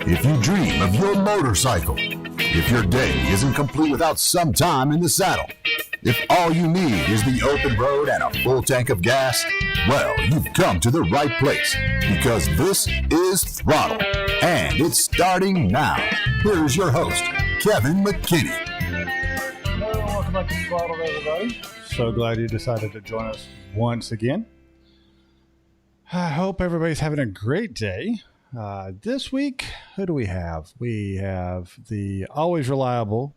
If you dream of your motorcycle, if your day isn't complete without some time in the saddle, if all you need is the open road and a full tank of gas, well, you've come to the right place, because this is Throttled, and it's starting now. Here's your host, Kevin McKinney. Hello, welcome back to Throttled, everybody. So glad you decided to join us once again. I hope everybody's having a great day. This week, who do we have? We have the always reliable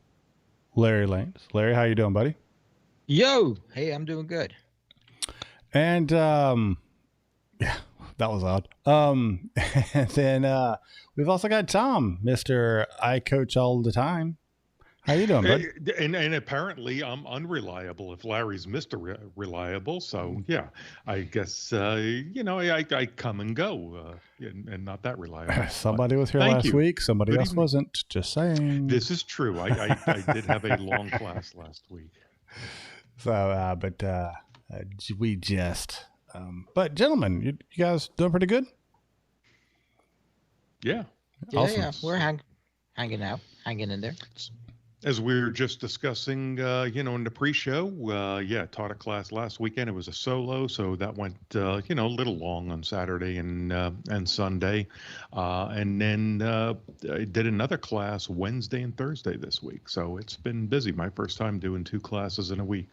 Larry Lanes. Larry, how you doing, buddy? Yo, hey, I'm doing good. And yeah, that was odd. And then we've also got Tom, Mr. I Coach All the Time. How you doing, bud? And apparently I'm unreliable if Larry's Mr. Reliable. So, yeah, I guess, I come and go and not that reliable. Somebody was here last week. Somebody else wasn't. Just saying. This is true. I did have a long class last week. So, we just, but gentlemen, you guys doing pretty good? Yeah. Awesome. Yeah, we're hanging out, hanging in there. As we were just discussing, in the pre-show, taught a class last weekend. It was a solo, so that went, a little long on Saturday and Sunday. And then I did another class Wednesday and Thursday this week. So it's been busy. My first time doing 2 classes in a week.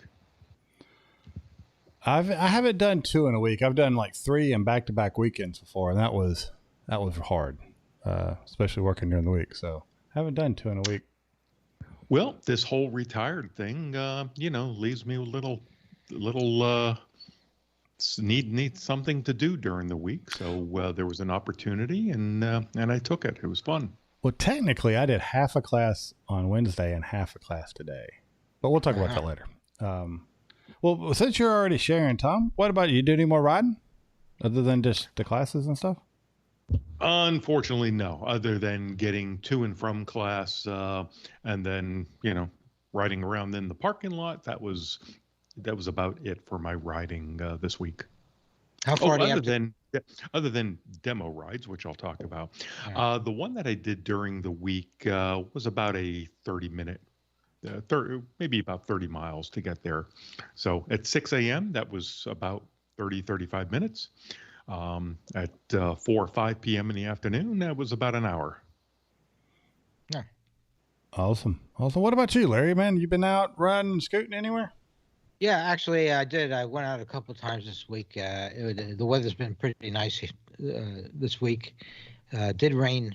I haven't done 2 in a week. I've done like 3 in back-to-back weekends before, and that was hard, especially working during the week. So I haven't done 2 in a week. Well, this whole retired thing, leaves me a little need something to do during the week. So there was an opportunity, and I took it. It was fun. Well, technically, I did half a class on Wednesday and half a class today, but we'll talk about that later. Well, since you're already sharing, Tom, what about you? Do any more riding other than just the classes and stuff? Unfortunately, no, other than getting to and from class, and then, riding around in the parking lot. That was about it for my riding this week. How far other than demo rides, which I'll talk about. Yeah. The one that I did during the week was about a 30-minute, maybe about 30 miles to get there. So at 6 a.m., that was about 35 minutes. At 4 or 5 p.m. in the afternoon, that was about an hour. Yeah. Awesome. What about you, Larry? Man, you been out riding, scooting anywhere? Yeah, actually, I did. I went out a couple of times this week. The weather's been pretty nice this week. Did rain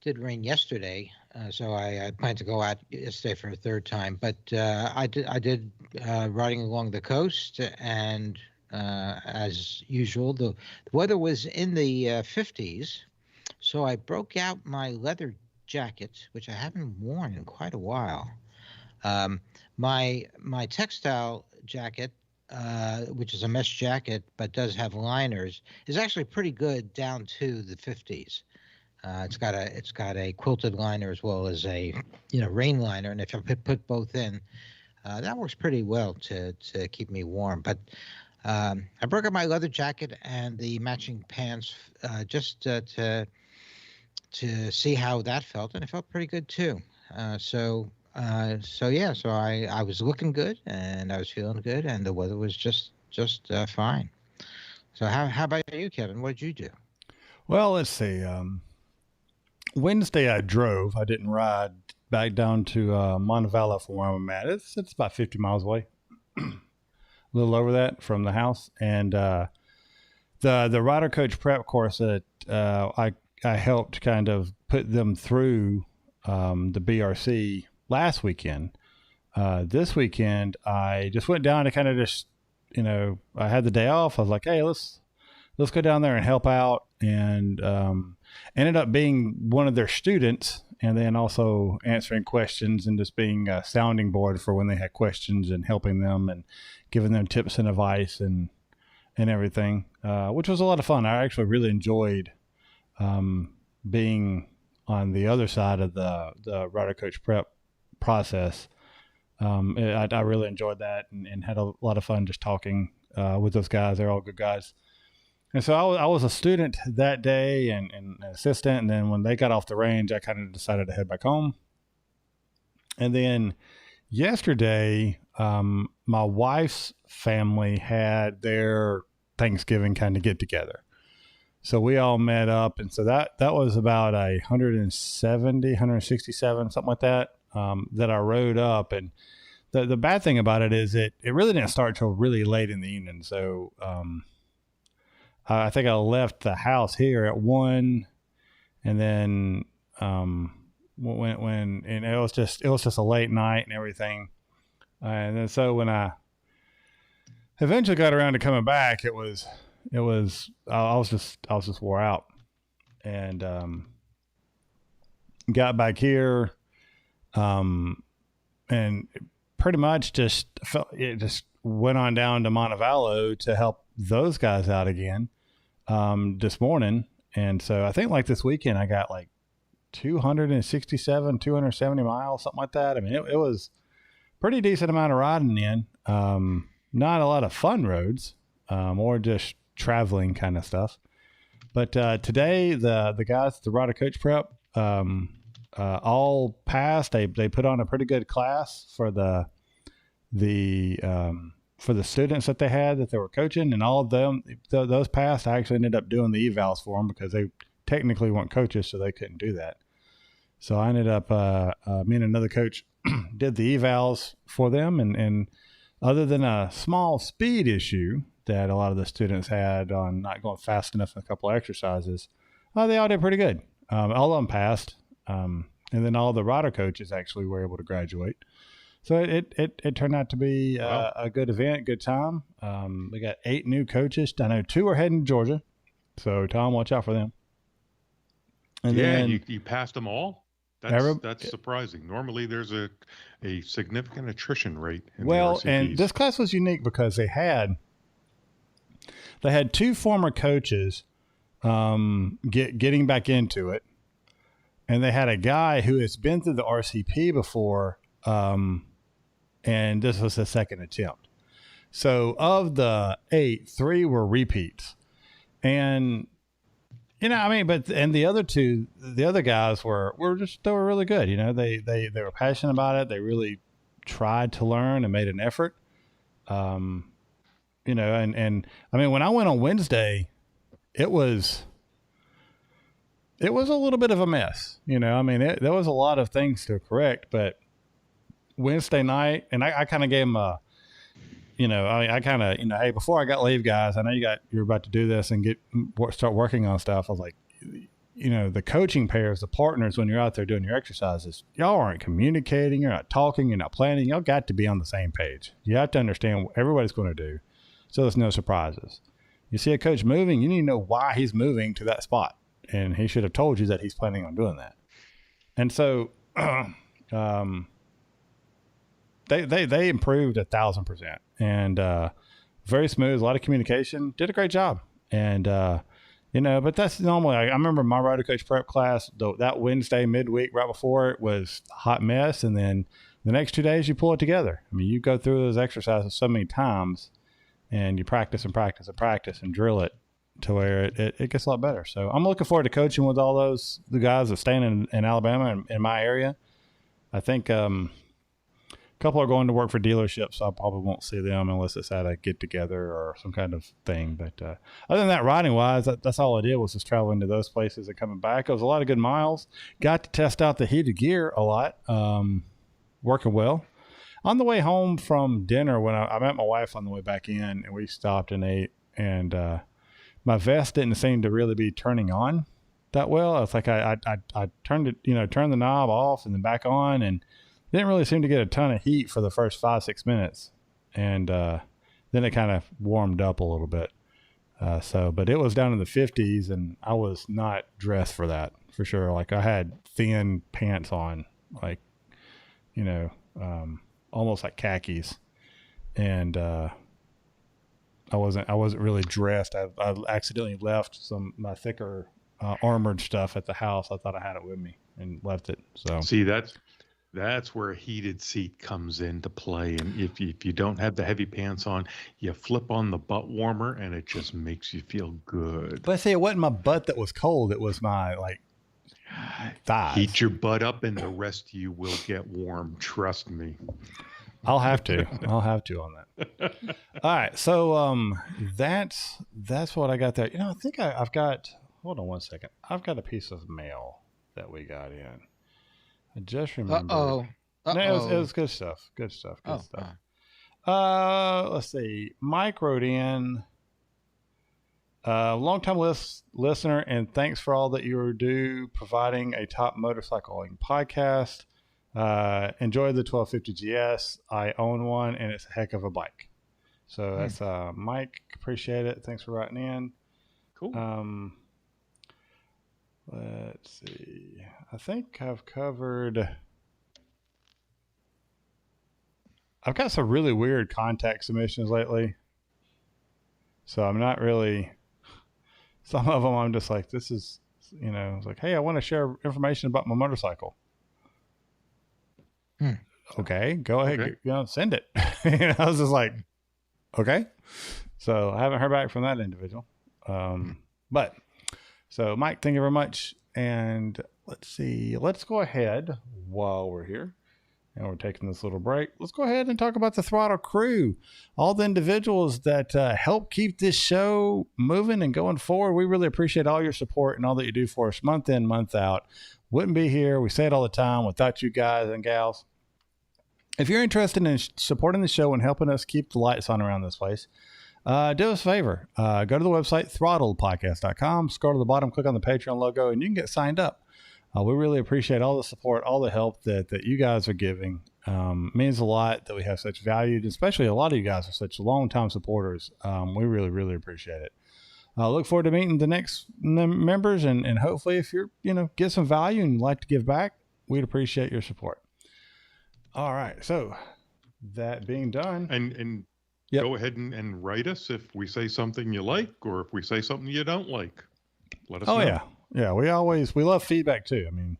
yesterday, so I planned to go out yesterday for a third time. But I did riding along the coast, and as usual, the weather was in the 50s, so I broke out my leather jacket, which I haven't worn in quite a while. My textile jacket, which is a mesh jacket but does have liners, is actually pretty good down to the 50s. It's got a quilted liner as well as a rain liner, and if I put both in, that works pretty well to keep me warm. But I broke out my leather jacket and the matching pants just to see how that felt, and it felt pretty good too. So I was looking good and I was feeling good, and the weather was just fine. So how about you, Kevin? What did you do? Well, let's see. Wednesday I drove. I didn't ride back down to Montevallo from where I'm at. It's about 50 miles away. A little over that from the house, and the rider coach prep course that I helped kind of put them through the BRC last weekend. This weekend I just went down to kind of just I had the day off. I was like, hey, let's go down there and help out, and ended up being one of their students, and then also answering questions and just being a sounding board for when they had questions and helping them and giving them tips and advice and everything, which was a lot of fun. I actually really enjoyed being on the other side of the rider coach prep process. I really enjoyed that and had a lot of fun just talking with those guys. They're all good guys. And so I was a student that day and an assistant. And then when they got off the range, I kind of decided to head back home. And then yesterday, my wife's family had their Thanksgiving kind of get together. So we all met up. And so that was about 167, something like that, that I rode up. And the bad thing about it is it really didn't start till really late in the evening. So, I think I left the house here at 1, and then, when and it was just a late night and everything. And then so when I eventually got around to coming back, I was just wore out, and got back here, and pretty much just went on down to Montevallo to help those guys out again, this morning. And so I think like this weekend I got like 270 miles, something like that. I mean, it was pretty decent amount of riding in, not a lot of fun roads, or just traveling kind of stuff. But, today the guys at the Rider Coach Prep, all passed. They put on a pretty good class for the students that they were coaching, and all of them, those passed. I actually ended up doing the evals for them because they technically weren't coaches, so they couldn't do that. So I ended up, me and another coach did the evals for them. And other than a small speed issue that a lot of the students had on not going fast enough in a couple of exercises, they all did pretty good. All of them passed. And then all the rider coaches actually were able to graduate. So it turned out to be a good event, good time. We got 8 new coaches. I know 2 are heading to Georgia. So Tom, watch out for them. And then you passed them all? That's surprising. Normally there's a significant attrition rate in the RCPs. And this class was unique because they had 2 former coaches getting back into it. And they had a guy who has been through the RCP before, and this was his second attempt. So of the 8, 3 were repeats. And, and the other 2, the other guys were really good. They were passionate about it. They really tried to learn and made an effort. And when I went on Wednesday, it was a little bit of a mess. There was a lot of things to correct, but Wednesday night, and I kind of gave them hey, before I got leave, guys, I know you're about to do this and start working on stuff. I was like, the coaching pairs, the partners, when you're out there doing your exercises, y'all aren't communicating, you're not talking, you're not planning. Y'all got to be on the same page. You have to understand what everybody's going to do, so there's no surprises. You see a coach moving, you need to know why he's moving to that spot, and he should have told you that he's planning on doing that. And so, They improved 1,000%, and very smooth, a lot of communication, did a great job. And, but that's normally, I remember my Rider Coach Prep class, that Wednesday midweek right before it was a hot mess. And then the next 2 days you pull it together. You go through those exercises so many times and you practice and practice and practice and drill it to where it gets a lot better. So I'm looking forward to coaching with all the guys that staying in Alabama and in my area. I think, couple are going to work for dealerships, so I probably won't see them unless it's at a get together or some kind of thing. But other than that, riding wise, that's all I did was just traveling to those places and coming back. It was a lot of good miles. Got to test out the heated gear a lot, working well. On the way home from dinner, when I met my wife on the way back in, and we stopped and ate, and my vest didn't seem to really be turning on that well. It's like I turned it, turned the knob off and then back on, and didn't really seem to get a ton of heat for the first 5-6 minutes. And then it kind of warmed up a little bit. But it was down in the 50s, and I was not dressed for that, for sure. Like, I had thin pants on, like, almost like khakis. And I wasn't really dressed. I accidentally left my thicker armored stuff at the house. I thought I had it with me and left it. So see, That's where a heated seat comes into play. And if you don't have the heavy pants on, you flip on the butt warmer and it just makes you feel good. But see, it wasn't my butt that was cold. It was my thighs. Heat your butt up and the rest of you will get warm. Trust me. I'll have to on that. All right. So that's what I got there. I think I've got, hold on one second. I've got a piece of mail that we got in. I just remember. No, it was good stuff. Good stuff. Let's see. Mike wrote in, long-time listener, and thanks for all that you do providing a top motorcycling podcast. Enjoy the 1250 GS. I own one, and it's a heck of a bike. So that's Mike. Appreciate it. Thanks for writing in. Cool. Let's see. I think I've got some really weird contact submissions lately. So I'm not really, some of them I'm just like, this is, it's like, hey, I want to share information about my motorcycle. Okay, go ahead. Okay. Send it. I was just like, okay. So I haven't heard back from that individual. But so Mike, thank you very much. And let's see, let's go ahead while we're here and we're taking this little break. Let's go ahead and talk about the Throttle crew, all the individuals that help keep this show moving and going forward. We really appreciate all your support and all that you do for us month in, month out. Wouldn't be here. We say it all the time without you guys and gals. If you're interested in supporting the show and helping us keep the lights on around this place, do us a favor. Go to the website, throttledpodcast.com, scroll to the bottom, click on the Patreon logo, and you can get signed up. We really appreciate all the support, all the help that you guys are giving. Means a lot that we have such valued, especially a lot of you guys are such long-time supporters. We really, really appreciate it. Look forward to meeting the next members, and hopefully if you're, get some value and like to give back, we'd appreciate your support. All right. So that being done. And yep. Go ahead and write us if we say something you like, or if we say something you don't like. Let us know. Yeah. Yeah. We love feedback too. I mean,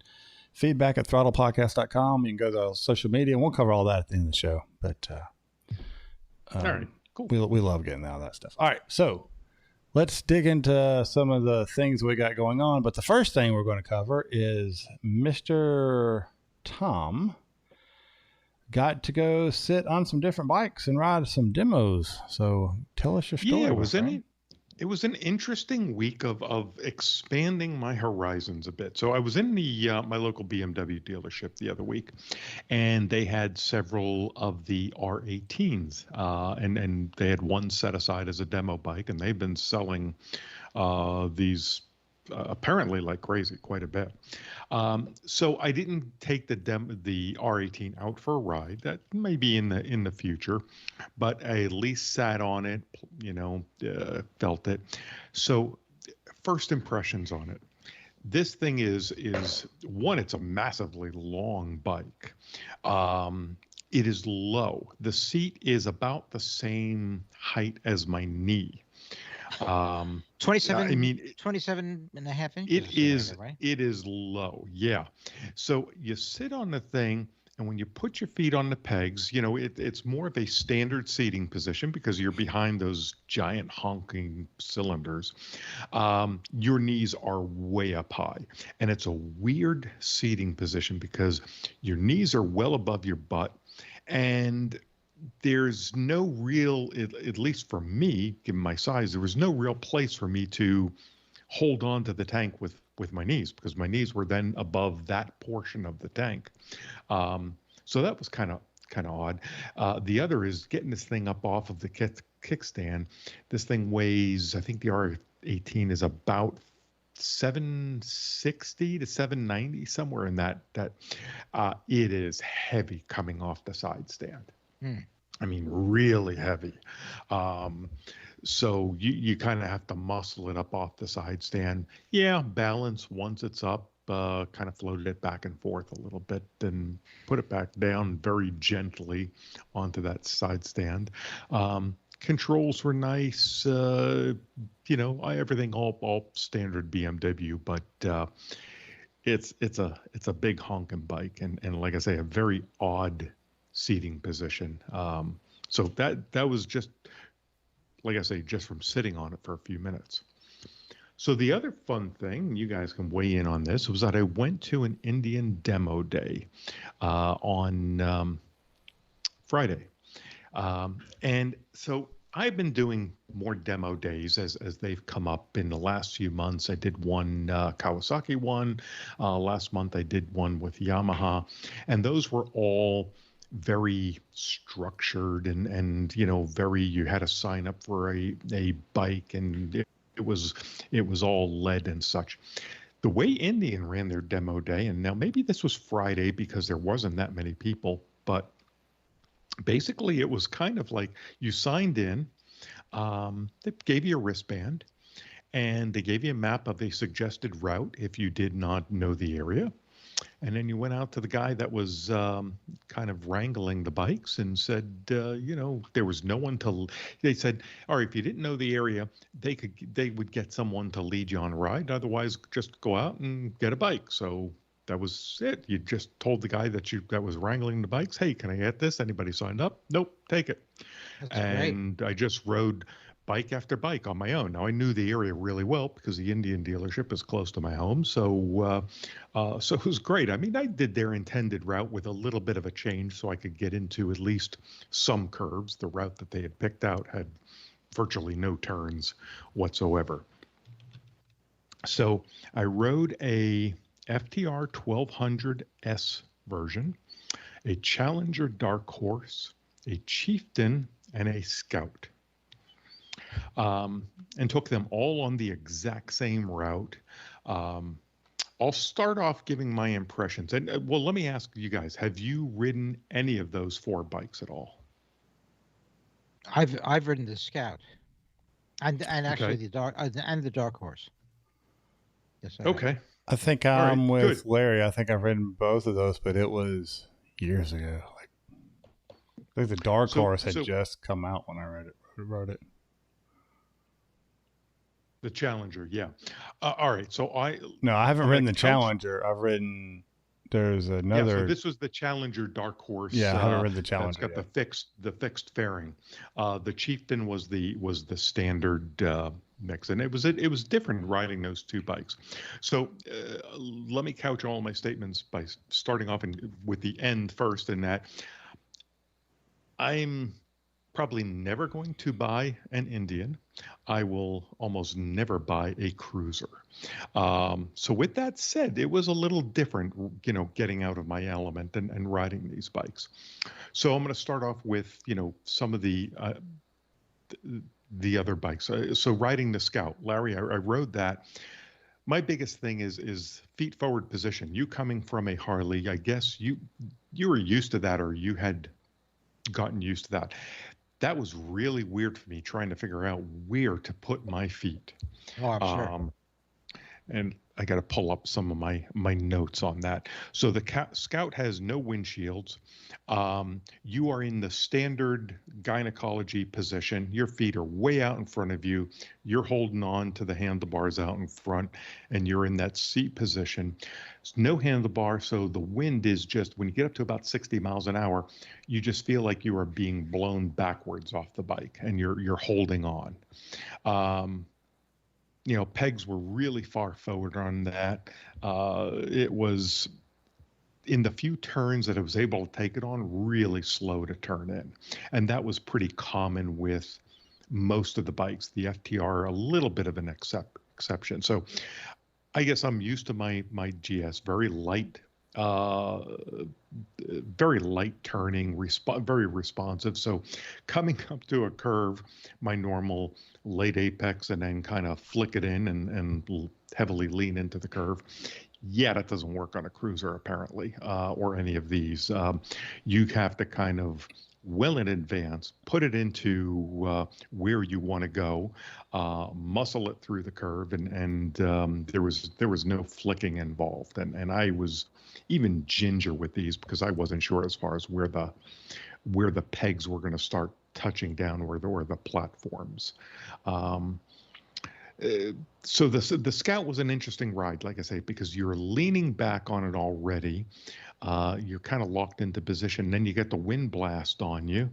feedback at throttlepodcast.com. You can go to our social media and we'll cover all that at the end of the show. But, all right, cool. We love getting out of that stuff. All right. So let's dig into some of the things we got going on. But the first thing we're going to cover is Mr. Tom got to go sit on some different bikes and ride some demos. So tell us your story. Yeah, it was an interesting week of expanding my horizons a bit. So I was in the my local BMW dealership the other week, and they had several of the R18s, and they had one set aside as a demo bike, and they've been selling these apparently like crazy, quite a bit. So I didn't take the R18 out for a ride. That may be in the future, but I at least sat on it, felt it. So first impressions on it. This thing is one, it's a massively long bike. It is low. The seat is about the same height as my knee. 27 and a half inches. It is low. Yeah. So you sit on the thing, and when you put your feet on the pegs, it's more of a standard seating position because you're behind those giant honking cylinders. Your knees are way up high, and it's a weird seating position because your knees are well above your butt, and there's no real, at least for me, given my size, there was no real place for me to hold on to the tank with my knees because my knees were then above that portion of the tank. So that was kind of odd. The other is getting this thing up off of the kickstand. This thing weighs, I think the R18 is about 760 to 790, somewhere in that. It is heavy coming off the side stand. I mean, really heavy. So you kind of have to muscle it up off the side stand. Yeah, balance once it's up, kind of floated it back and forth a little bit, then put it back down very gently onto that side stand. Controls were nice, everything all standard BMW, but it's a big honking bike, and like I say, a very odd seating position. So that was just, like I say, just from sitting on it for a few minutes. So the other fun thing, you guys can weigh in on this, was that I went to an Indian demo day on Friday. And so I've been doing more demo days as they've come up in the last few months. I did one Kawasaki one. Last month I did one with Yamaha. And those were all very structured and very, you had to sign up for a bike, and it was all led and such. The way Indian ran their demo day, and now maybe this was Friday because there wasn't that many people, but basically it was kind of like you signed in, they gave you a wristband, and they gave you a map of a suggested route if you did not know the area. And then you went out to the guy that was kind of wrangling the bikes and said, there was no one to. They said, all right, if you didn't know the area, they would get someone to lead you on a ride. Otherwise, just go out and get a bike. So that was it. You just told the guy that was wrangling the bikes, hey, can I get this? Anybody signed up? Nope, take it. That's And great. I just rode bike after bike on my own. Now I knew the area really well because the Indian dealership is close to my home, so it was great. I mean, I did their intended route with a little bit of a change so I could get into at least some curves. The route that they had picked out had virtually no turns whatsoever. So I rode a FTR 1200S version, a Challenger Dark Horse, a Chieftain, and a Scout. And took them all on the exact same route. I'll start off giving my impressions. And well, let me ask you guys, have you ridden any of those four bikes at all? I've ridden the Scout, and actually Okay. the Dark Horse. Yes, I have. Okay. I think All right. I'm with Good. Larry. I think I've ridden both of those, but it was years ago. Like, I think the Dark So, Horse had so just come out when I rode it. the Challenger, yeah. All right. So No, I haven't I'm going ridden to the couch. Challenger. I've ridden. There's Yeah. So another. this was the Challenger Dark Horse. Yeah, I haven't ridden the That's Challenger got yet. the fixed fairing. The Chieftain was the standard mix, and it was different riding those two bikes. So let me couch all my statements by starting off with the end first. In that I'm probably never going to buy an Indian. I will almost never buy a cruiser. So with that said, it was a little different, getting out of my element and riding these bikes. So I'm going to start off with, some of the other bikes. So riding the Scout, Larry, I rode that. My biggest thing is feet forward position. You coming from a Harley, I guess you were used to that, or you had gotten used to that. That was really weird for me trying to figure out where to put my feet. Oh, I'm sure. Um, and I got to pull up some of my notes on that. So the Scout has no windshields. You are in the standard gynecology position. Your feet are way out in front of you. You're holding on to the handlebars out in front, and you're in that seat position. There's no handlebar, so the wind is just, when you get up to about 60 miles an hour, you just feel like you are being blown backwards off the bike, and you're holding on. Um, pegs were really far forward on that. It was, in the few turns that I was able to take it on, really slow to turn in. And that was pretty common with most of the bikes. The FTR, a little bit of an exception. So I guess I'm used to my GS, uh, very light turning, very responsive. So coming up to a curve, my normal late apex, and then kind of flick it in and heavily lean into the curve. Yeah, that doesn't work on a cruiser apparently, or any of these. You have to kind of well in advance, put it into where you want to go, muscle it through the curve, and there was no flicking involved, and I was even ginger with these because I wasn't sure as far as where the pegs were going to start touching down, or the platforms. So the Scout was an interesting ride, like I say, because you're leaning back on it already. You're kind of locked into position. Then you get the wind blast on you.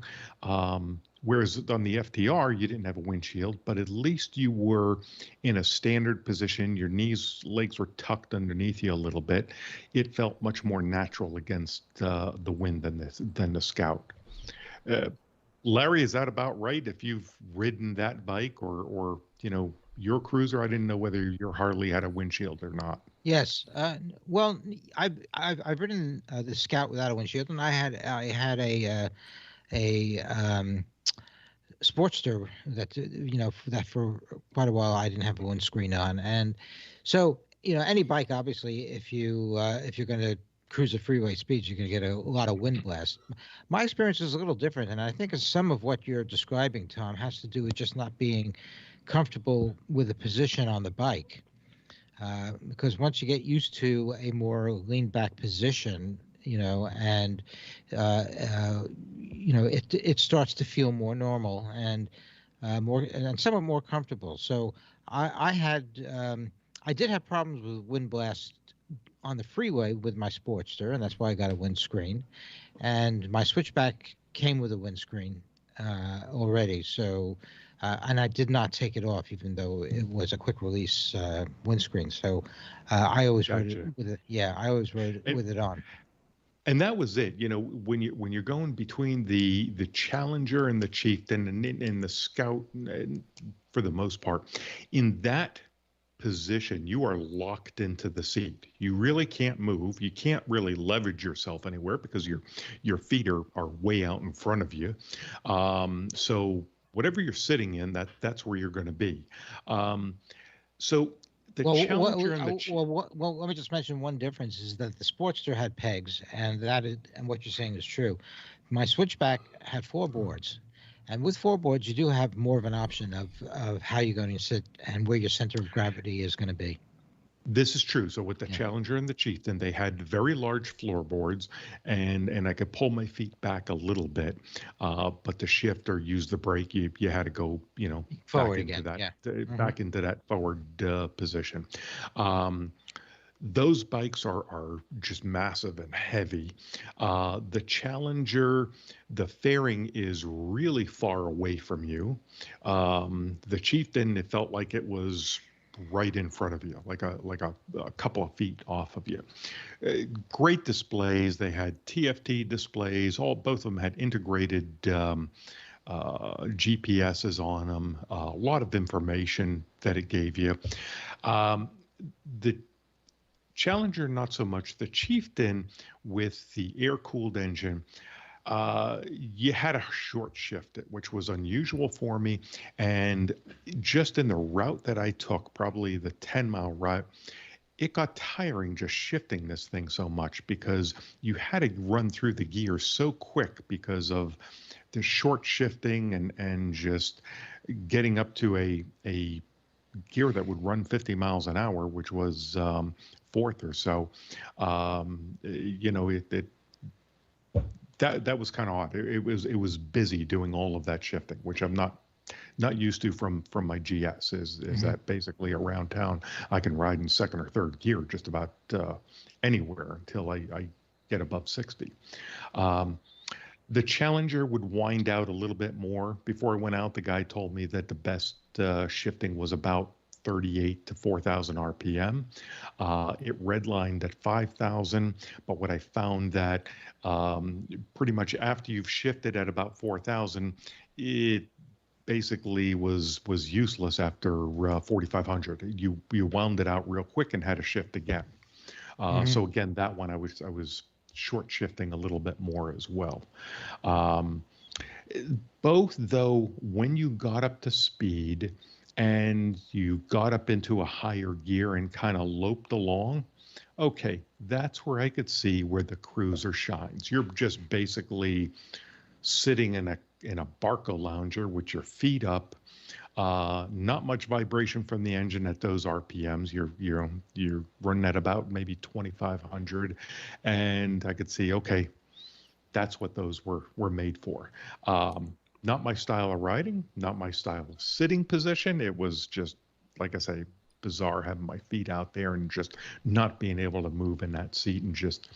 Whereas on the FTR, you didn't have a windshield, but at least you were in a standard position. Your legs were tucked underneath you a little bit. It felt much more natural against the wind than the Scout. Larry, is that about right? If you've ridden that bike or your cruiser, I didn't know whether your Harley had a windshield or not. Yes. Well, I've ridden the Scout without a windshield, and I had a Sportster that that for quite a while I didn't have a windscreen on, and so any bike, obviously, if you're going to cruise at freeway speeds, you're going to get a lot of wind blast. My experience is a little different, and I think some of what you're describing, Tom, has to do with just not being comfortable with the position on the bike. Because once you get used to a more lean back position, and it starts to feel more normal and somewhat more comfortable. So I did have problems with wind blast on the freeway with my Sportster, and that's why I got a windscreen. And my Switchback came with a windscreen already, so. And I did not take it off, even though it was a quick release windscreen. So I always rode it with it. Yeah, I always rode it with it on. And that was it. When you're going between the Challenger and the Chieftain and the Scout, for the most part, in that position, you are locked into the seat. You really can't move. You can't really leverage yourself anywhere because your feet are way out in front of you. So whatever you're sitting in, that's where you're going to be. So the Challenger and the well, let me just mention one difference is that the Sportster had pegs, and what you're saying is true. My Switchback had four boards, and with four boards, you do have more of an option of how you're going to sit and where your center of gravity is going to be. This is true. So with the Challenger and the Chieftain, they had very large floorboards, and I could pull my feet back a little bit, but to shift or use the brake, you had to go, forward back into again. that, back into that forward position. Those bikes are just massive and heavy. The Challenger, the fairing is really far away from you. The Chieftain, it felt like it was right in front of you, like a couple of feet off of you. Great displays. They had TFT displays. Both of them had integrated GPSs on them. A lot of information that it gave you. The Challenger, not so much. The Chieftain, with the air-cooled engine, you had a short shift, which was unusual for me. And just in the route that I took, probably the 10-mile route, it got tiring just shifting this thing so much because you had to run through the gears so quick because of the short shifting and just getting up to a gear that would run 50 miles an hour, which was fourth or so. That was kind of odd. It was busy doing all of that shifting, which I'm not used to from my GS. Is that basically around town I can ride in second or third gear just about anywhere until I get above 60. The Challenger would wind out a little bit more. Before I went out, the guy told me that the best shifting was about 38 to 4,000 RPM. It redlined at 5,000, but what I found that pretty much after you've shifted at about 4,000, it basically was useless after 4,500. You wound it out real quick and had to shift again. So again, that one I was short shifting a little bit more as well. Both, though, when you got up to speed and you got up into a higher gear and kind of loped along, okay, that's where I could see where the cruiser shines. You're just basically sitting in a Barco lounger with your feet up, not much vibration from the engine at those RPMs. You're running at about maybe 2,500, and I could see, okay, that's what those were made for. Not my style of riding, not my style of sitting position. It was just like I say, bizarre having my feet out there and just not being able to move in that seat and just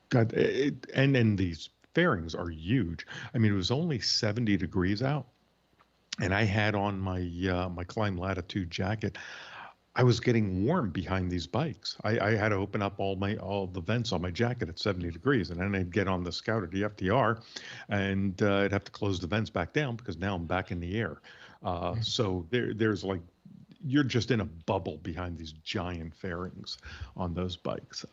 God. And then these fairings are huge. I mean, it was only 70 degrees out, and I had on my my Climb Latitude jacket. I was getting warm behind these bikes. I had to open up all the vents on my jacket at 70 degrees, and then I'd get on the Scout or the FTR, and I'd have to close the vents back down because now I'm back in the air. So there's like you're just in a bubble behind these giant fairings on those bikes.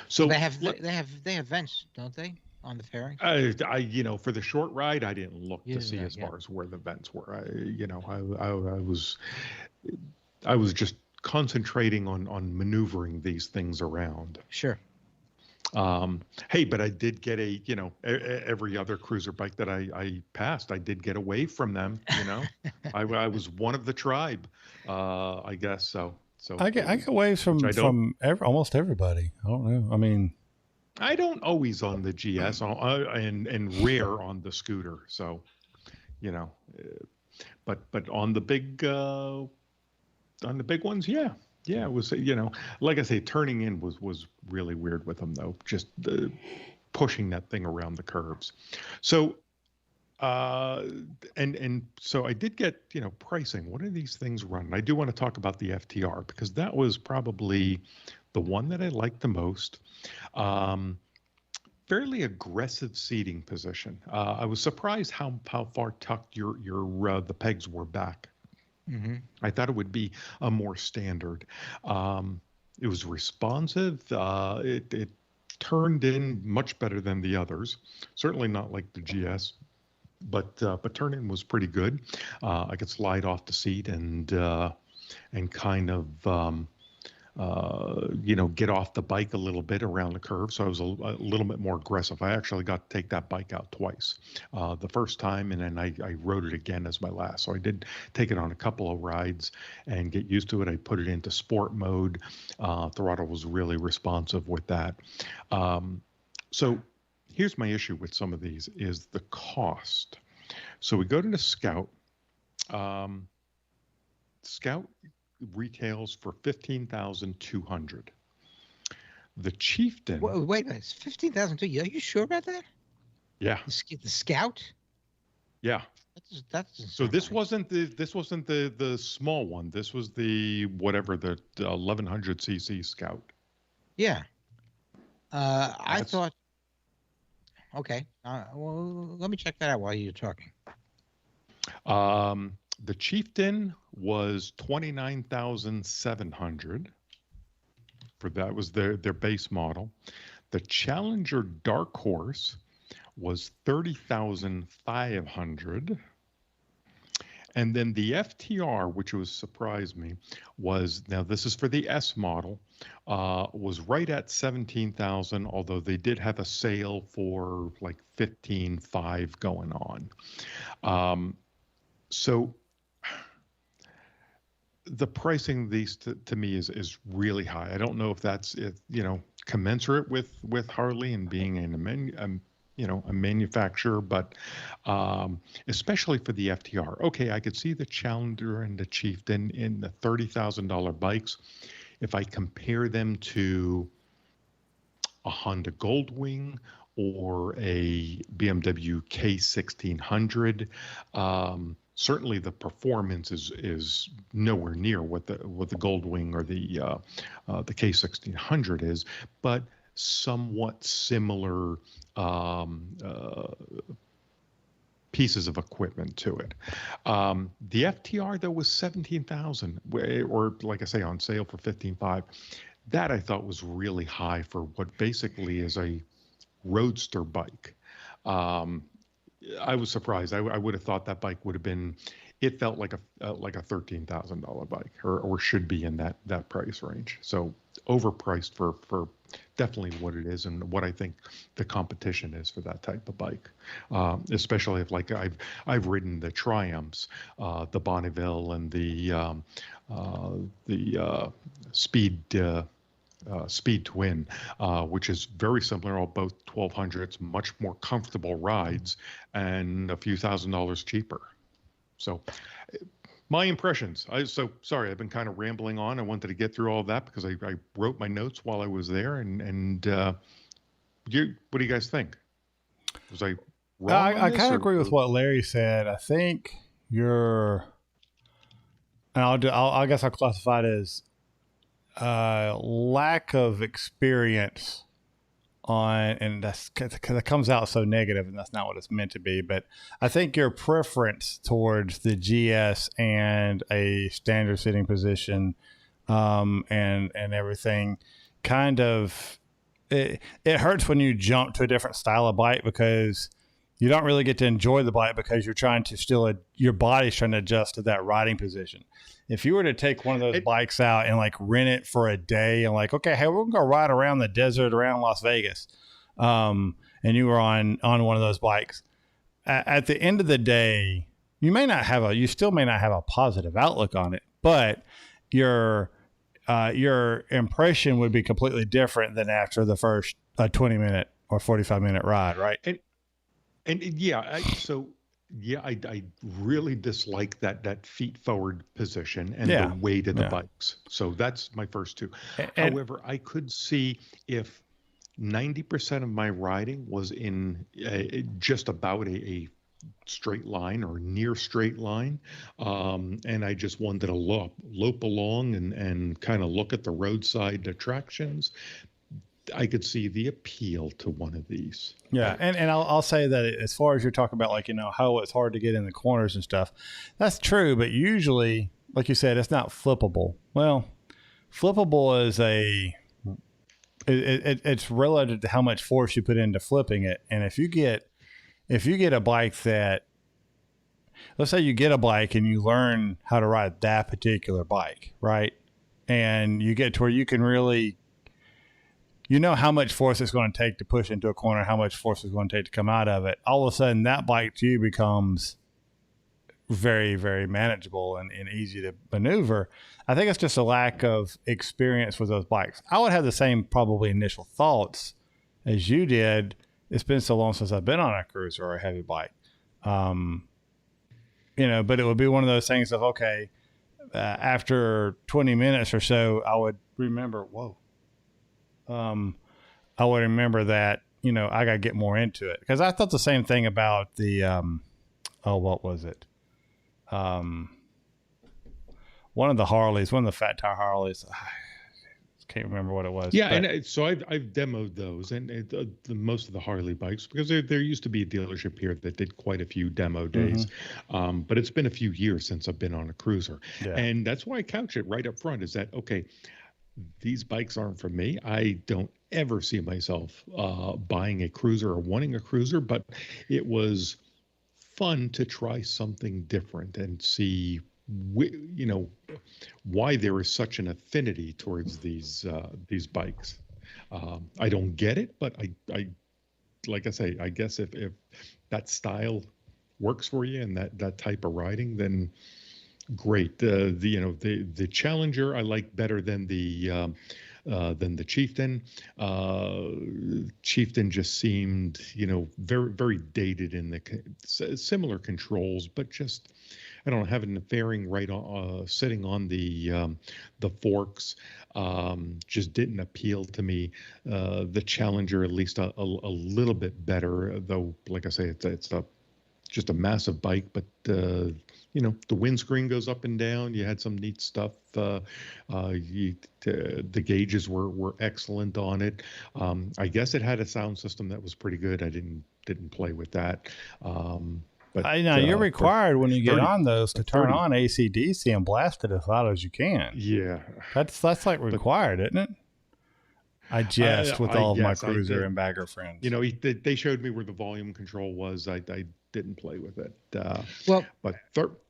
So they have vents, don't they, on the fairings? For the short ride, I didn't look to see as far as where the vents were. I was just concentrating on maneuvering these things around. Sure. Hey, but I did get every other cruiser bike that I passed, I did get away from them. I was one of the tribe, I guess. So I get waves from almost everybody. I don't know. I mean, I don't always on the GS and rare on the scooter. So, but on the big ones, yeah. Yeah, it was, like I say, turning in was really weird with them, though, just pushing that thing around the curves. So, so I did get, pricing. What are these things running? I do want to talk about the FTR because that was probably the one that I liked the most. Fairly aggressive seating position. I was surprised how far tucked the pegs were back. Mm-hmm. I thought it would be a more standard. It was responsive. It turned in much better than the others. Certainly not like the GS, but turn in was pretty good. I could slide off the seat and kind of get off the bike a little bit around the curve. So I was a little bit more aggressive. I actually got to take that bike out twice. The first time, and then I rode it again as my last. So I did take it on a couple of rides and get used to it. I put it into sport mode. Throttle was really responsive with that. So here's my issue with some of these is the cost. So we go to the Scout. Scout retails for $15,200. The Chieftain. Wait a minute, it's $15,200. Are you sure about that? Yeah. The Scout. Yeah. That's so this wasn't the small one. This was the 1100cc Scout. Yeah. I thought. Okay. Well, let me check that out while you're talking. The Chieftain was $29,700. For that was their base model. The Challenger Dark Horse was $30,500. And then the FTR, which surprised me, now this is for the S model, was right at $17,000, although they did have a sale for like $15,500 going on. So the pricing of these to me is really high. I don't know if that's commensurate with Harley and being a manufacturer, but especially for the FTR. Okay, I could see the Challenger and the Chieftain in the $30,000 bikes. If I compare them to a Honda Goldwing or a BMW K1600, certainly the performance is nowhere near what the Goldwing or the K1600 is, but somewhat similar pieces of equipment to it. The FTR though was $17,000, or like I say, on sale for $15,500. That I thought was really high for what basically is a roadster bike. I was surprised. I would have thought that bike would have been. It felt like a $13,000 bike, or should be in that price range. So overpriced for definitely what it is and what I think the competition is for that type of bike. Especially if like I've ridden the Triumphs, the Bonneville, and the Speed Twin, which is very similar, all both 1200s, much more comfortable rides and a few $1,000s cheaper. So My impressions. So sorry, I've been kind of rambling on. I wanted to get through all of that because I wrote my notes while I was there. And what do you guys think? Was I wrong on I this? kind of agree with what Larry said. I think you're, and I guess I'll classify it as lack of experience on, and that's because it comes out so negative, and that's not what it's meant to be. But I think your preference towards the GS and a standard sitting position, and everything, kind of it hurts when you jump to a different style of bike because you don't really get to enjoy the bike because you're trying to your body's trying to adjust to that riding position. If you were to take one of those bikes out and like rent it for a day and like, okay, hey, we're gonna go ride around the desert around Las Vegas, and you were on one of those bikes, at the end of the day, you still may not have a positive outlook on it, but your impression would be completely different than after the first 20-minute or 45-minute ride, right? And yeah, I really dislike that feet forward position and the weight of the bikes. So that's my first two. However, I could see if 90% of my riding was in just about a straight line or near straight line, and I just wanted to lope along and kind of look at the roadside attractions, I could see the appeal to one of these. Yeah, and I'll say that as far as you're talking about, like, how it's hard to get in the corners and stuff, that's true. But usually, like you said, it's not flippable. Well, flippable is it's relative to how much force you put into flipping it. And if you get a bike that, let's say you get a bike and you learn how to ride that particular bike, right? And you get to where you can really, how much force it's going to take to push into a corner, how much force it's going to take to come out of it. All of a sudden, that bike to you becomes very, very manageable and easy to maneuver. I think it's just a lack of experience with those bikes. I would have the same probably initial thoughts as you did. It's been so long since I've been on a cruiser or a heavy bike. But it would be one of those things of, okay, after 20 minutes or so, I would remember, I would remember that, I got to get more into it. Because I thought the same thing about the, what was it? One of the Harleys, one of the fat tire Harleys. I can't remember what it was. Yeah, and so I've demoed those and the most of the Harley bikes, because there used to be a dealership here that did quite a few demo days, but it's been a few years since I've been on a cruiser, and that's why I couch it right up front. Is that okay? These bikes aren't for me. I don't ever see myself buying a cruiser or wanting a cruiser, but it was fun to try something different and see why there is such an affinity towards these bikes. I don't get it, but I like I say, I guess if that style works for you and that type of riding, then great. The Challenger I like better than the Chieftain. Chieftain just seemed, very, very dated in the similar controls, but just, I don't know, having the fairing right on, sitting on the forks, just didn't appeal to me. The Challenger, at least a little bit better, though, like I say, it's just a massive bike, but the windscreen goes up and down. You had some neat stuff. The gauges were excellent on it. I guess it had a sound system that was pretty good. I didn't play with that. But I know you're required when you get on those to turn on AC/DC and blast it as loud as you can. Yeah, that's like required, isn't it? I jest with all of my cruiser and bagger friends. They showed me where the volume control was. I didn't play with it. But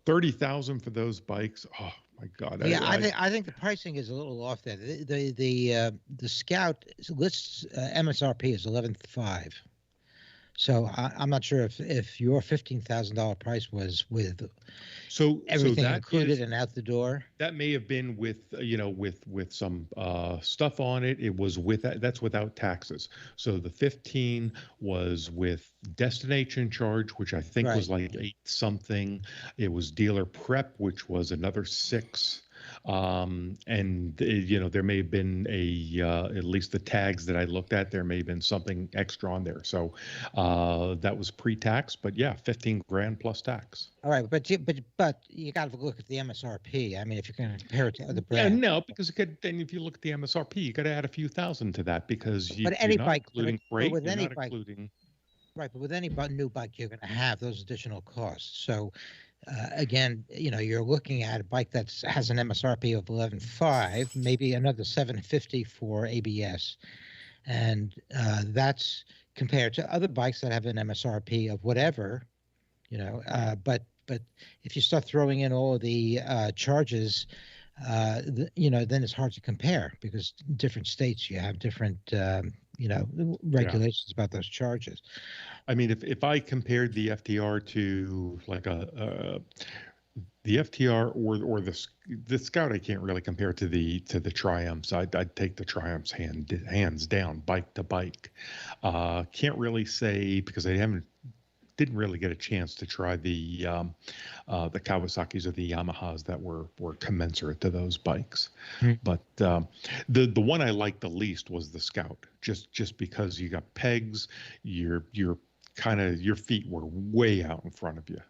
30,000 for those bikes. Oh my God. Yeah, I think the pricing is a little off there. The Scout lists MSRP is 11.5. So I'm not sure if your $15,000 price was with everything that included and out the door. that may have been with with some stuff on it. It was that's without taxes. So the 15 was with destination charge, which I think was Right. like 8 something. It was dealer prep, which was another 6. And there may have been at least the tags that I looked at, there may have been something extra on there. So that was pre-tax, but yeah, 15 grand plus tax. All right, but you got to look at the MSRP. I mean, if you're going to compare it to other Yeah, brands. no, because then if you look at the MSRP, you got to add a few thousand to that because But any you're not bike, including but freight, with you're any not bike, including. right? But with any new bike, you're going to have those additional costs. So again, you're looking at a bike that has an MSRP of 11.5, maybe another 750 for ABS, and that's compared to other bikes that have an MSRP of whatever, but if you start throwing in all of the charges, then it's hard to compare because different states you have different regulations about those charges. I mean, if I compared the FTR to like the FTR or the Scout, I can't really compare to the Triumphs. I'd take the Triumphs hands down, bike to bike. Can't really say because I didn't really get a chance to try the Kawasaki's or the Yamahas that were commensurate to those bikes. But the one I liked the least was the Scout, just because you got pegs, your feet were way out in front of you.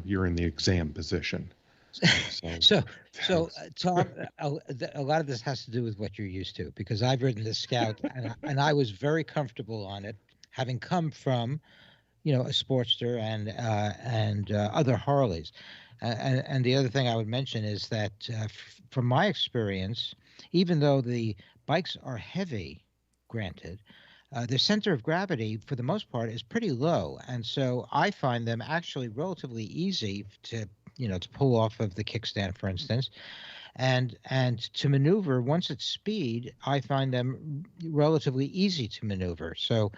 You're in the exam position. So Tom, a lot of this has to do with what you're used to, because I've ridden the Scout and I was very comfortable on it, having come from a Sportster and other Harleys. And the other thing I would mention is that from my experience, even though the bikes are heavy, granted, their center of gravity, for the most part, is pretty low. And so I find them actually relatively easy to pull off of the kickstand, for instance. And to maneuver, once at speed, I find them relatively easy to maneuver. So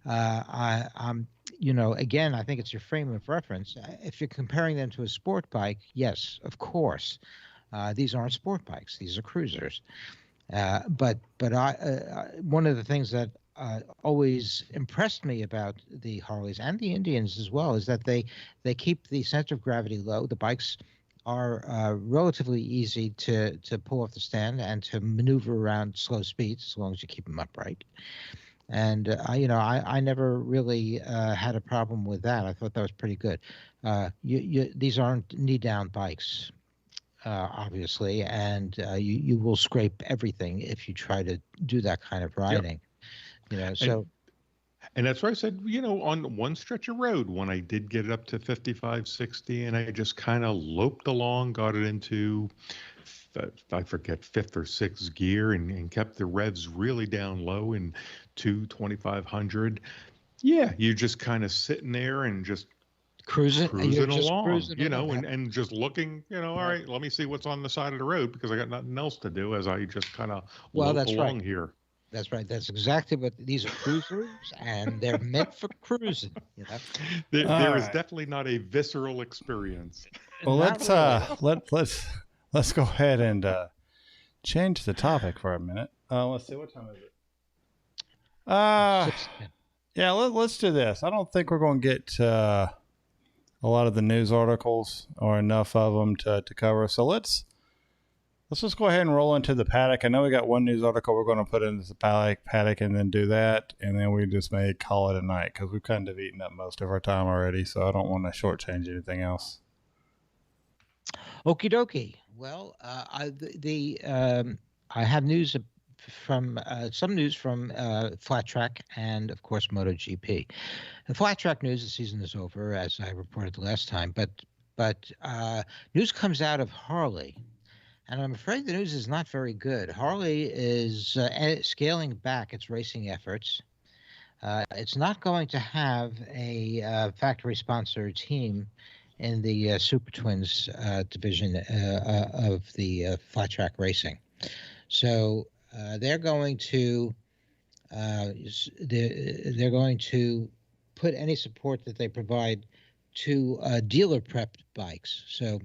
I'm again, I think it's your frame of reference. If you're comparing them to a sport bike, yes, of course. These aren't sport bikes. These are cruisers. But one of the things that always impressed me about the Harleys and the Indians as well is that they keep the center of gravity low. The bikes are relatively easy to pull off the stand and to maneuver around slow speeds as long as you keep them upright. And I never really had a problem with that. I thought that was pretty good. These aren't knee-down bikes, obviously, and you will scrape everything if you try to do that kind of riding. Yep. And that's why I said, on one stretch of road, when I did get it up to 55, 60, and I just kind of loped along, got it into, I forget, 5th or 6th gear and kept the revs really down low in 2,500. Yeah, you're just kind of sitting there and just cruising along, and just looking, all right, let me see what's on the side of the road because I got nothing else to do as I just kind of lope along here. That's right. That's exactly what these are, cruisers, and they're meant for cruising. There is definitely not a visceral experience. Well, let's go ahead and change the topic for a minute. Let's see, what time is it? Yeah, let's do this. I don't think we're going to get a lot of the news articles or enough of them to cover. So let's just go ahead and roll into the paddock. I know we got one news article we're going to put into the paddock and then do that. And then we just may call it a night because we've kind of eaten up most of our time already. So I don't want to shortchange anything else. Okie dokie. Well, I have news from some news from Flat Track and, of course, MotoGP. The Flat Track news, the season is over, as I reported the last time. But news comes out of Harley. And I'm afraid the news is not very good. Harley is scaling back its racing efforts. It's not going to have a factory-sponsored team in the Super Twins division of the Flat Track Racing. So they're going to put any support that they provide to dealer prepped bikes. So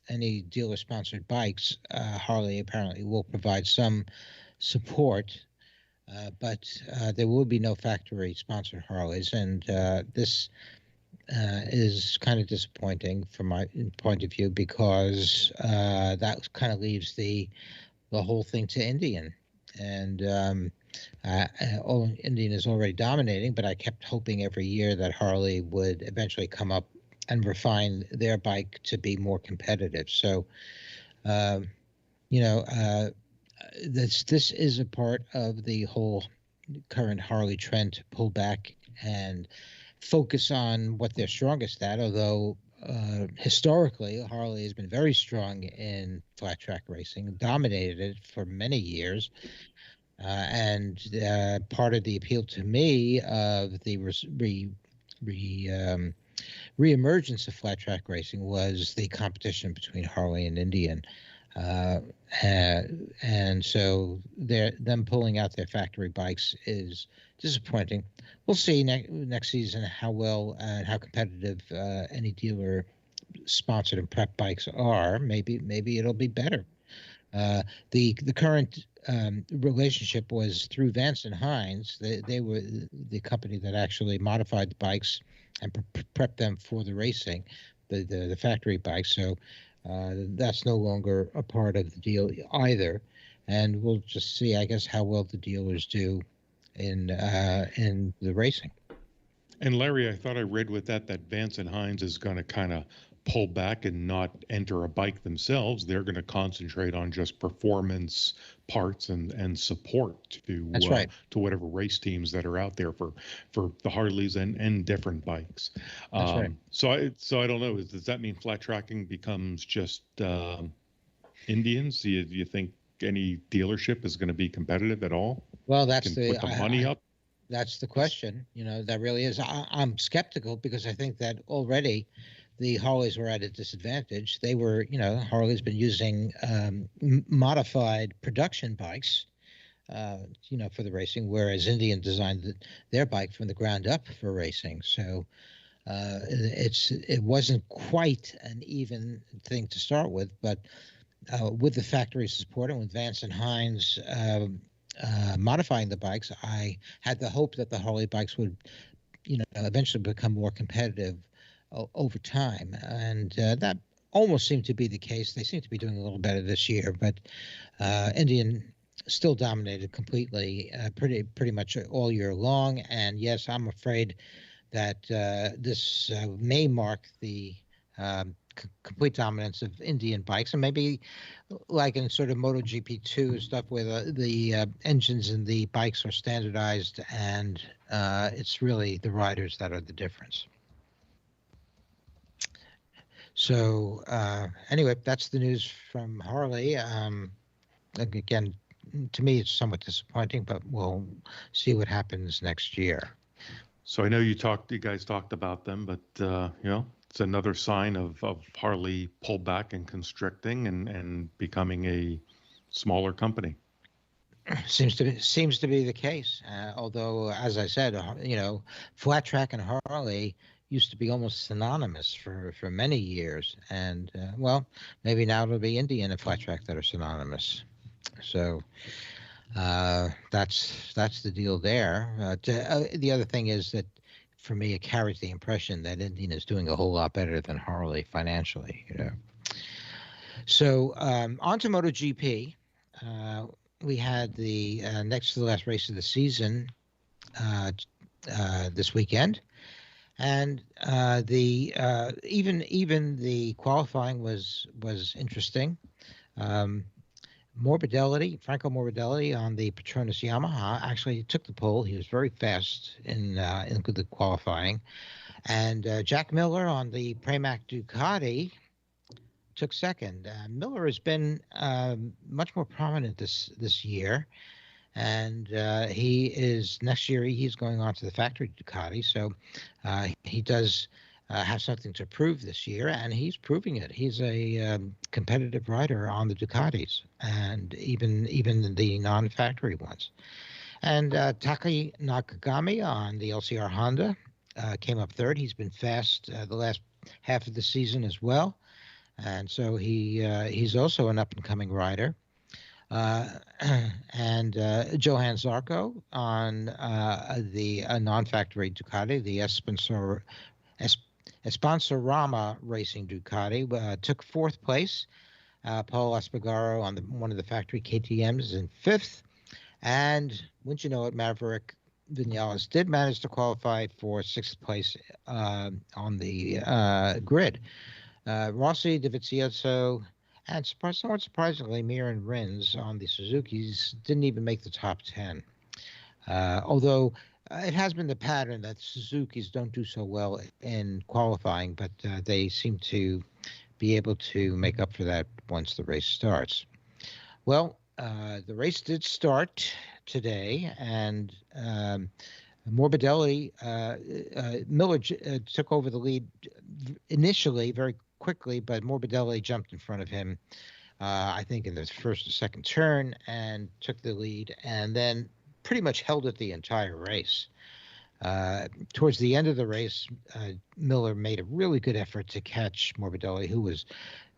any dealer sponsored bikes, Harley apparently will provide some support, but there will be no factory sponsored Harleys. And this is kind of disappointing from my point of view, because that kind of leaves the whole thing to Indian. And Indian is already dominating, but I kept hoping every year that Harley would eventually come up and refine their bike to be more competitive. So, this is a part of the whole current Harley trend to pull back and focus on what they're strongest at, although historically Harley has been very strong in flat track racing, dominated it for many years. And part of the appeal to me of the reemergence of flat track racing was the competition between Harley and Indian. And so them pulling out their factory bikes is disappointing. We'll see next season how well and how competitive any dealer sponsored and prep bikes are. Maybe it'll be better. The current relationship was through Vance and Hines. They were the company that actually modified the bikes and prepped them for the racing, the factory bikes. So that's no longer a part of the deal either. And we'll just see, I guess, how well the dealers do in the racing. And Larry, I thought I read with that Vance and Hines is going to kind of pull back and not enter a bike themselves. They're going to concentrate on just performance parts and support to That's right. to whatever race teams that are out there for the Harleys and different bikes. That's right. So I don't know. Does that mean flat tracking becomes just Indians? Do you think any dealership is going to be competitive at all? Well, that's Can put the money up. That's the question. That really is. I'm skeptical, because I think that already the Harleys were at a disadvantage. They were, Harley's been using modified production bikes, for the racing, whereas Indian designed their bike from the ground up for racing. So it wasn't quite an even thing to start with, but with the factory support and with Vance and Hines modifying the bikes, I had the hope that the Harley bikes would, eventually become more competitive over time, and that almost seemed to be the case. They seem to be doing a little better this year, but Indian still dominated completely, pretty much all year long. And yes, I'm afraid that this may mark the complete dominance of Indian bikes, and maybe like in sort of MotoGP2 stuff, where the engines and the bikes are standardized, and it's really the riders that are the difference. So anyway, that's the news from Harley. Again, to me, it's somewhat disappointing, but we'll see what happens next year. So I know you guys talked about them, but it's another sign of Harley pullback and constricting and becoming a smaller company. Seems to be the case. Although, as I said, flat track and Harley used to be almost synonymous for many years, and maybe now it'll be Indian and flat track that are synonymous. So that's the deal there. The other thing is that, for me, it carries the impression that Indian is doing a whole lot better than Harley financially. So on to MotoGP. We had the next to the last race of the season this weekend. And even the qualifying was interesting. Franco Morbidelli on the Petronas Yamaha actually took the pole. He was very fast in the qualifying, and Jack Miller on the Pramac Ducati took second. Miller has been much more prominent this year. And next year he's going on to the factory Ducati. So he does have something to prove this year, and he's proving it. He's a competitive rider on the Ducatis, and even the non-factory ones. And Taki Nakagami on the LCR Honda came up third. He's been fast the last half of the season as well, and so he's also an up-and-coming rider. And Johan Zarco on the non-factory Ducati, the Esponsorama Racing Ducati, took fourth place. Paul Espargaro on one of the factory KTMs in fifth. And wouldn't you know it, Maverick Vinales did manage to qualify for sixth place on the grid. Rossi, Dovizioso, and somewhat surprisingly, Mir and Rins on the Suzukis didn't even make the top 10. Although it has been the pattern that Suzukis don't do so well in qualifying, but they seem to be able to make up for that once the race starts. Well, the race did start today, and Morbidelli, Miller took over the lead initially very quickly, but Morbidelli jumped in front of him, I think in the first or second turn, and took the lead, and then pretty much held it the entire race. Towards the end of the race, Miller made a really good effort to catch Morbidelli, who was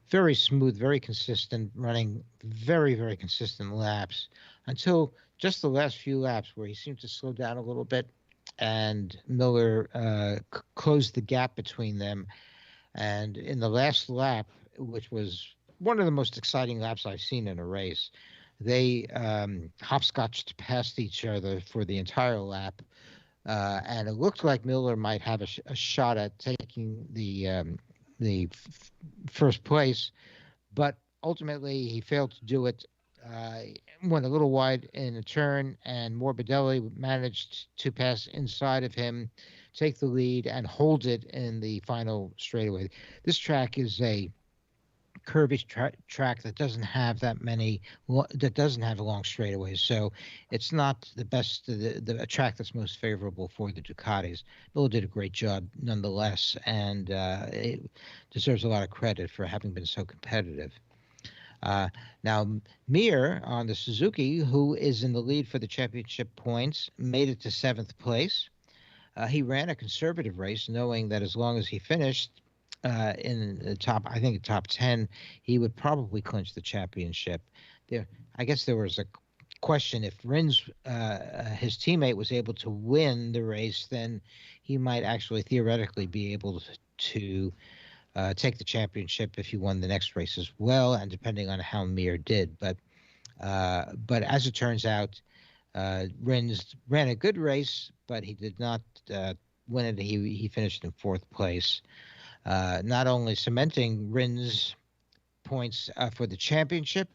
very smooth, very consistent, running very, very consistent laps until just the last few laps where he seemed to slow down a little bit, and Miller closed the gap between them. And in the last lap, which was one of the most exciting laps I've seen in a race, they hopscotched past each other for the entire lap. And it looked like Miller might have a shot at taking the first place, but ultimately he failed to do it. Went a little wide in a turn, and Morbidelli managed to pass inside of him, take the lead, and hold it in the final straightaway. This track is a curvy track that doesn't have long straightaways, so it's not the best, the track that's most favorable for the Ducatis. Miller did a great job nonetheless, and it deserves a lot of credit for having been so competitive. Now, Mir on the Suzuki, who is in the lead for the championship points, made it to seventh place. He ran a conservative race, knowing that as long as he finished in the top 10, he would probably clinch the championship. I guess there was a question if Rins, his teammate, was able to win the race, then he might actually theoretically be able to take the championship if he won the next race as well, and depending on how Mir did. But as it turns out, Rins ran a good race, but he did not win it. He finished in fourth place, not only cementing Rins' points for the championship,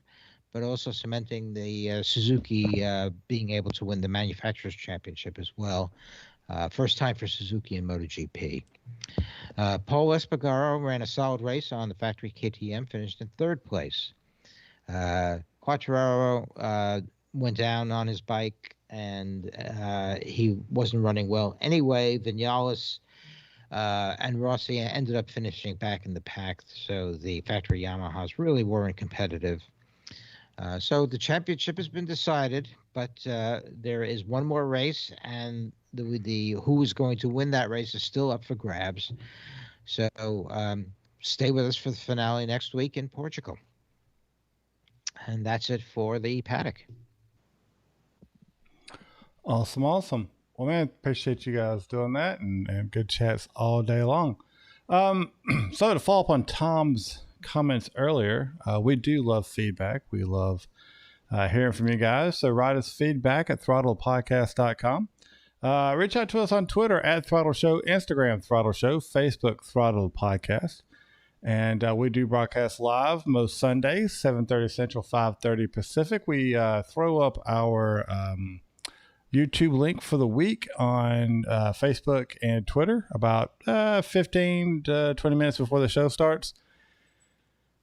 but also cementing the Suzuki being able to win the Manufacturers' Championship as well. First time for Suzuki in MotoGP. Paul Espargaro ran a solid race on the factory KTM, finished in third place. Quartararo went down on his bike, and he wasn't running well anyway. Vinales and Rossi ended up finishing back in the pack, so the factory Yamahas really weren't competitive. So the championship has been decided, but there is one more race, and the who is going to win that race is still up for grabs. So stay with us for the finale next week in Portugal. And that's it for the paddock. Awesome. Well, man, appreciate you guys doing that, and good chats all day long. So to follow up on Tom's comments earlier, we do love feedback. We love hearing from you guys. So write us feedback at throttledpodcast.com. Reach out to us on Twitter at Throttle Show, Instagram Throttle Show, Facebook Throttled Podcast. And we do broadcast live most Sundays, 7:30 Central, 5:30 Pacific. We throw up our YouTube link for the week on Facebook and Twitter about 15 to 20 minutes before the show starts.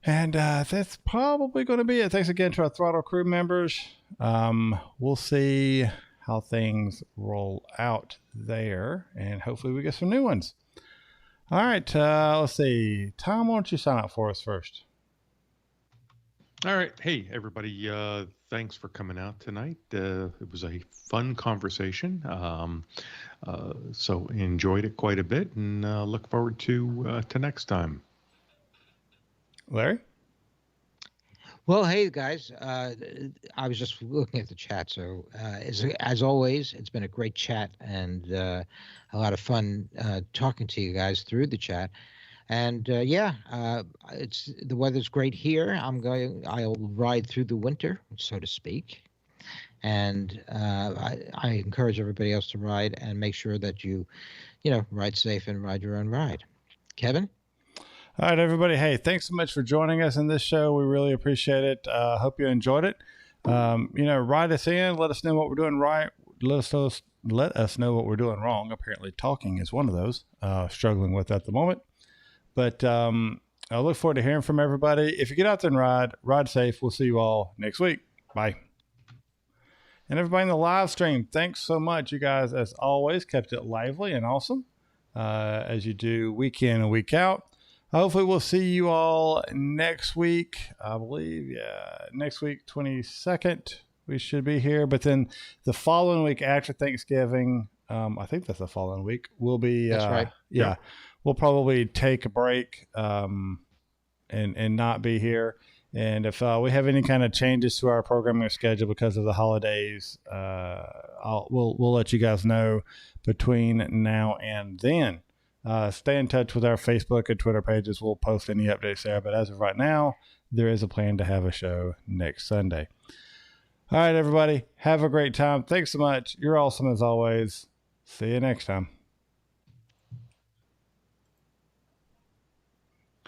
And that's probably going to be it. Thanks again to our Throttle crew members. We'll see how things roll out there, and hopefully we get some new ones. All right, let's see. Tom, why don't you sign up for us first? All right. Hey, everybody. Thanks for coming out tonight. It was a fun conversation. So enjoyed it quite a bit, and look forward to next time. Larry? Well, hey guys, I was just looking at the chat. So as always, it's been a great chat and a lot of fun talking to you guys through the chat. And it's the weather's great here. I'll ride through the winter, so to speak. And I encourage everybody else to ride and make sure that you ride safe and ride your own ride. Kevin? All right, everybody. Hey, thanks so much for joining us in this show. We really appreciate it. Hope you enjoyed it. Write us in. Let us know what we're doing right. Let us know what we're doing wrong. Apparently, talking is one of those. Struggling with at the moment. But I look forward to hearing from everybody. If you get out there and ride safe. We'll see you all next week. Bye. And everybody in the live stream, thanks so much. You guys, as always, kept it lively and awesome as you do week in and week out. Hopefully we'll see you all next week. I believe, next week, 22nd, we should be here. But then the following week after Thanksgiving, I think that's the following week, we'll be. That's right. Yeah, we'll probably take a break and not be here. And if we have any kind of changes to our programming schedule because of the holidays, we'll let you guys know between now and then. Stay in touch with our Facebook and Twitter pages. We'll post any updates there. But as of right now, there is a plan to have a show next Sunday. All right, everybody. Have a great time. Thanks so much. You're awesome as always. See you next time.